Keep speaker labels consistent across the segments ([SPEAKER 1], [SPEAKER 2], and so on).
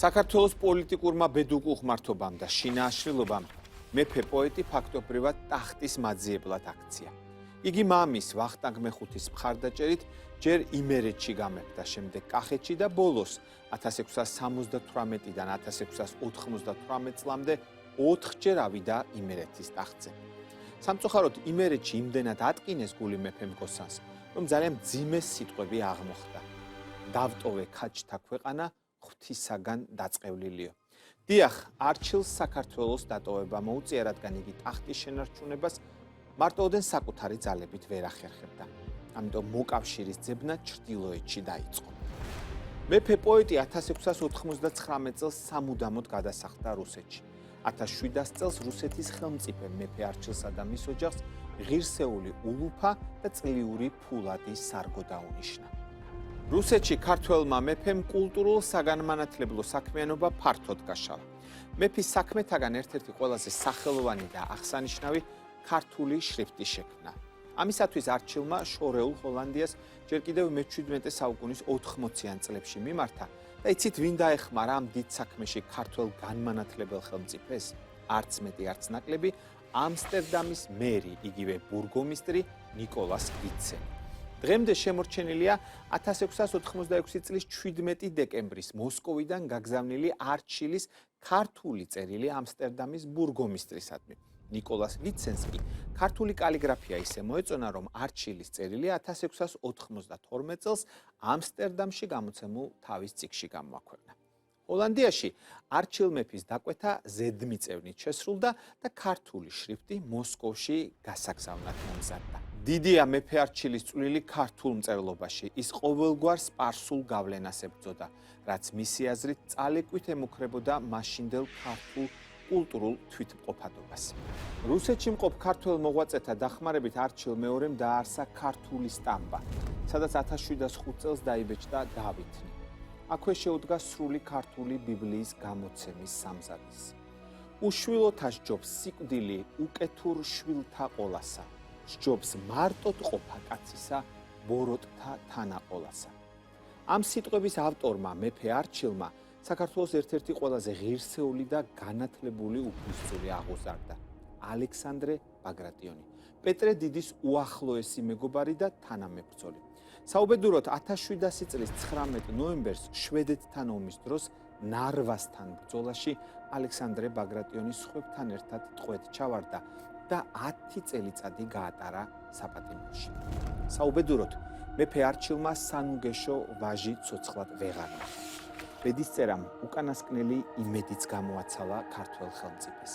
[SPEAKER 1] საქართველოს პოლიტიკურმა ბედუყუღმართობამ და შინააშრილობამ მეფე პოეტი ფაქტობრივად ტახტის მაძიებლად აქცია. იგი მამის ვახტანგ მეხუთის მხარდაჭერით ჯერ იმერეთში გამეფდა, შემდეგ კახეთში და ბოლოს 1678-დან 1698 წლამდე 4-ჯერ ავიდა იმერეთის ტახტზე. სამწუხაროდ იმერეთში იმდენად ატკინეს გული მეფე მგოსანს, რომ ძალიან მძიმე სიტყვები აღმოხდა. დავტოვე ქაჯთა ქვეყანა ღვთისაგან დაწყევლილიო. დიახ, არჩილს საქართველოს დატოვება მოუწია, რადგან იგი ტახტის შენარჩუნებას მარტოოდენ საკუთარი ძალებით ვერ ახერხებდა. ამიტომ მოკავშირის ძებნა ჩრდილოეთში დაიწყო. მეფე პოეტი 1699 წელს სამუდამოდ გადასახლდა რუსეთში. 1700 წელს რუსეთის ხელმწიფე მეფე არჩილსა და მის ოჯახს ღირსეული ულუფა და წლიური ფულადი სარგო დაუნიშნა. რუსეთში ქართველმა მეფემ კულტურულ საგანმანათლებლო საქმიანობა ფართოდ გაშალა. მეფის საქმეთაგან ერთ-ერთი ყველაზე სახელოვანი და აღსანიშნავი ქართული შრიფტი შექმნა. ამისათვის არჩილმა შორეულ ჰოლანდიას ჯერ კიდევ მე-17 საუკუნის 80-იან წლებში მიმართა და იცით ვინ დაეხმარა ამ დიდ საქმეში ქართველ განმანათლებელ ხელმწიფეს? არც მეტი არც ნაკლები ამსტერდამის მერი, იგივე ბურგომისტრი ნიკოლას ვიცენი. დღემდე შემორჩენილია 1686 წლის 17 დეკემბრის მოსკოვიდან გაგზავნილი არჩილის ქართული წერილი ამსტერდამის ბურგომისტრისადმი. ნიკოლას ვიცენს კი ქართული კალიგრაფია ისე მოეწონა, რომ არჩილის წერილი 1692 წელს ამსტერდამში გამოცემულ თავის წიგნში გამოაქვეყნა. ჰოლანდიაში არჩილ მეფის დაკვეთა ზედმიწევნით შესრულდა და ქართული შრიფტი მოსკოვში გასაგზავნად მომზადდა. დიდია მეფე არჩილის წვლილი ქართულ მწერლობაში, ის ყოველგვარ სპარსულ გავლენას ებრძოდა, რაც მისი აზრით წალეკვით ემუქრებოდა მაშინდელ ქართულ კულტურულ თვითმყოფადობას. რუსეთში მყოფ ქართველ მოღვაწეთა დახმარებით არჩილ მეორემ დააარსა ქართული სტამბა, სადაც 1705 წელს დაიბეჭდა დავითნი. აქვე შეუდგა სრული ქართული ბიბლიის გამოცემის სამზადისი. უშვილოთა სჯობს სიკვდილი უკეთურ შვილთა ყოლასა, სჯობს მარტოდ ყოფა კაცისა ბოროტთა თანაყოლასა. ამ სიტყვების ავტორმა მეფე არჩილმა საქართველოს ერთ-ერთი ყველაზე ღირსეული და განათლებული უფლისწული აღუზარდა ალექსანდრე ბაგრატიონი, პეტრე დიდის უახლოესი მეგობარი და თანამებრძოლი. საუბედუროდ 1700 წლის 19 ნოემბერს შვედეთთან ომის დროს ნარვასთან ბრძოლაში ალექსანდრე ბაგრატიონი სხვებთან ერთად ტყვედ ჩავარდა და 10 წელიწადი გაატარა საპატიმროში. საუბედუროდ მეფე არჩილმა სანუგეშო ვაჟი ცოცხლად ვეღარ ნახა. ბედისწერამ უკანასკნელი იმედიც გამოაცალა ქართველ ხელმწიფეს.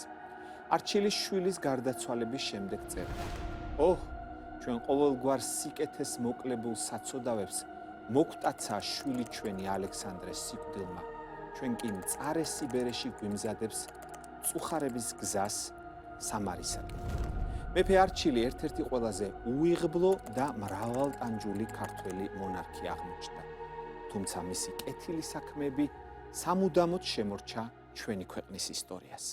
[SPEAKER 1] არჩილის შვილის გარდაცვალების შემდეგ წერდა: ოჰ, ჩვენ ყოველგვარ სიკეთეს მოკლებულ საცოდავებს მოგვტაცა შვილი ჩვენი ალექსანდრეს სიკვდილმა, ჩვენ კი მწარე სიბერეში გვიმზადებს წუხარების გზას სამარისაკენ. მეფე არჩილი ერთ-ერთი ყველაზე უიღბლო და მრავალტანჯული ქართველი მონარქი აღმოჩნდა. თუმცა მისი კეთილი საქმეები სამუდამოდ შემორჩა ჩვენი ქვეყნის ისტორიას.